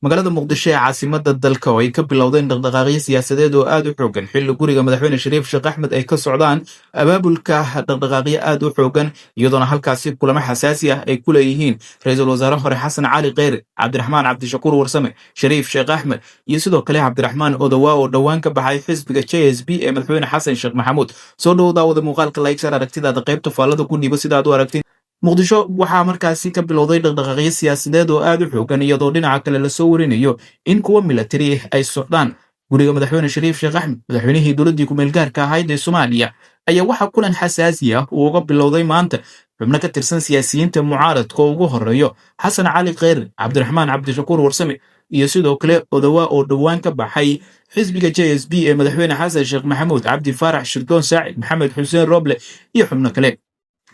magaalada muqdisho ee caasimada dalka oo ay ka bilowdeen dhaqdhaqaaqyo siyaasadeed oo aad u xoogan xilli guriga madaxweyne shariif sheekh axmed ay ka socdaan abaabulka dhaqdhaqaaqyo aad u xoogan iyadoona halkaasi kulamo xasaasi ah ay ku leeyihiin ra-iisul wasaare hore xasan cali kheyre cabdiraxmaan cabdishakuur warsame shariif sheekh axmed iyo sidoo kale cabdiraxmaan odawaa oo dhowaan ka baxay xisbiga j s b ee madaxweyne xasan sheekh maxamuud soo dhow daawada muuqaalka laiksar aragtidaada qaybta faallada ku dhiibo sidaad u aragtid muqdisho waxaa markaasi ka bilowday dhaqdhaqaaqyo siyaasadeed oo aad u xoogan iyadoo dhinaca kale lasoo warinayo in kuwa milatari ay socdaan guriga madaxweyne shariif sheekh axmed madaxweynihii dowladdii ku-meelgaarka ahayd ee soomaaliya ayaa waxaa kulan xasaasi ah uu uga bilowday maanta xubno ka tirsan siyaasiyiinta mucaaradka oo ugu horeeyo xasan cali kheyre cabdiraxmaan cabdishakuur warsame iyo sidoo kale odawaa oo dhowaan ka baxay xisbiga j s b ee madaxweyne xasan sheekh maxamuud cabdi faarax shirdoon saacid maxamed xuseen roble iyo xubno kale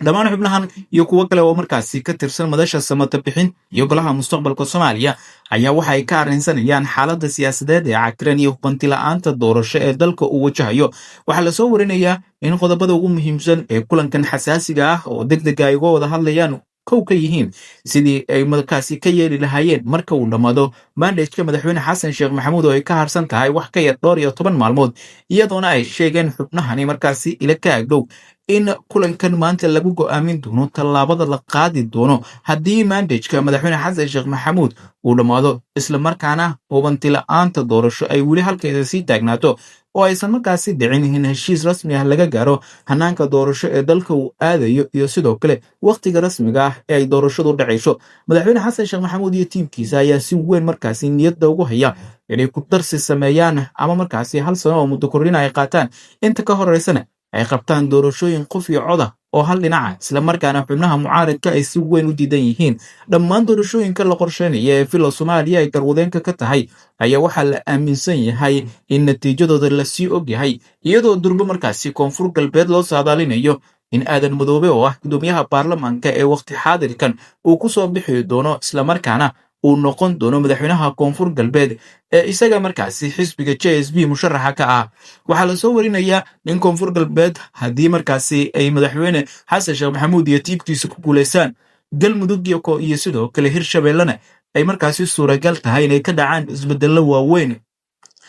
dhammaan xubnahan iyo kuwo kale oo markaasi ka tirsan madasha samata bixin iyo golaha mustaqbalka soomaaliya ayaa waxa ay ka arrinsanayaan xaaladda siyaasadeed ee cakiran iyo hubanti la'aanta doorasho ee dalka uu wajahayo waxaa lasoo warinayaa in qodobada ugu muhiimsan ee kulankan xasaasiga ah oo deg dega ay uga wada hadlayaan kow ka yihiin sidii ay markaasi ka yeeli lahaayeen marka uu dhammaado mandageka madaxweyne xasan sheekh maxamuud oo ay ka harsan tahay wax ka yar dhowr iyo 10 maalmood iyadoona ay sheegeen xubnahani markaasi ila ka agdhow in kulankan maanta lagu go'aamin doono tallaabada la qaadi doono haddii mandageka madaxweyne xasan sheekh maxamuud uu dhammaado isla markaana hubanti la'aanta doorasho ay weli halkeeda sii taagnaato oo aysan markaasi dhicin in heshiis rasmi ah laga gaaro hanaanka doorasho ee dalka uu aadayo iyo sidoo kale wakhtiga rasmiga ah ee ay doorashadu dhacayso madaxweyne xasan sheekh maxamuud iyo tiimkiisa ayaa si weyn markaasi niyadda ugu haya inay ku darsi sameeyaan ama markaasi hal sano oo muddo kordhina ay qaataan inta ka horeysana ay qabtaan doorashooyin qof iyo coda oo hal dhinaca isla markaana xubnaha mucaaradka ay si weyn u diidan yihiin dhammaan doorashooyinka la qorsheynaya ee filo soomaaliya ay garwadeenka ka tahay ayaa waxaa la aaminsan yahay in natiijadooda lasii og yahay iyadoo durbo markaasi koonfur galbeed loo saadaalinayo in aadan madoobe oo ah gudoomiyaha baarlamaanka ee wakhti xaadirkan uu ku soo bixi doono islamarkaana uu noqon doono madaxweynaha koonfur galbeed ee isaga markaasi xisbiga j s b musharaxa ka ah waxaa lasoo warinayaa in koonfur galbeed haddii markaasi ay madaxweyne xasan sheekh maxamuud iyo tiibkiisa ku guulaystaan galmudug iyo sidoo kale hirshabeellena ay markaasi suuragal tahay inay ka dhacaan isbedello waaweyn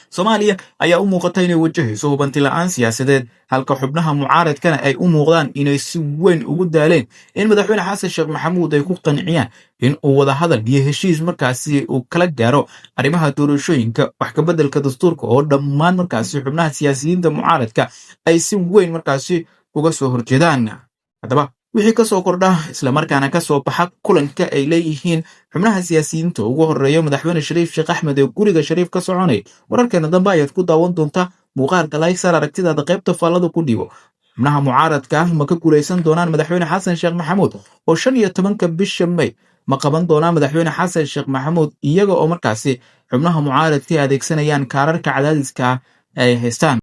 soomaaliya ayaa u muuqata inay wajahayso hubanti la'aan siyaasadeed halka xubnaha mucaaradkana ay u muuqdaan inay si weyn ugu daaleen in madaxweyne xasan sheekh maxamuud ay ku qanciyaan in uu wada hadal iyo heshiis markaasi uu kala gaaro arrimaha doorashooyinka wax ka beddelka dastuurka oo dhammaan markaasi xubnaha siyaasiyiinta mucaaradka ay si weyn markaasi uga soo horjeedaan haddaba wixii ka soo kordha islamarkaana ka soo baxa kulanka ay leeyihiin xubnaha siyaasiyiinta ugu horeeya madaxweyne shariif sheekh axmed ee guriga shariif ka soconay wararkeena dambe ayaad ku daawan doontaa muuqaalka laiksar aragtidaada qaybta faallada ku dhiibo xubnaha mucaaradka ah ma ka guulaysan doonaan madaxweyne xasan sheekh maxamuud oo 15 bisha May ma qaban doonaan madaxweyne xasan sheekh maxamuud iyaga oo markaasi xubnaha mucaaradka adeegsanayaan kaararka cadaadiska ay haystaan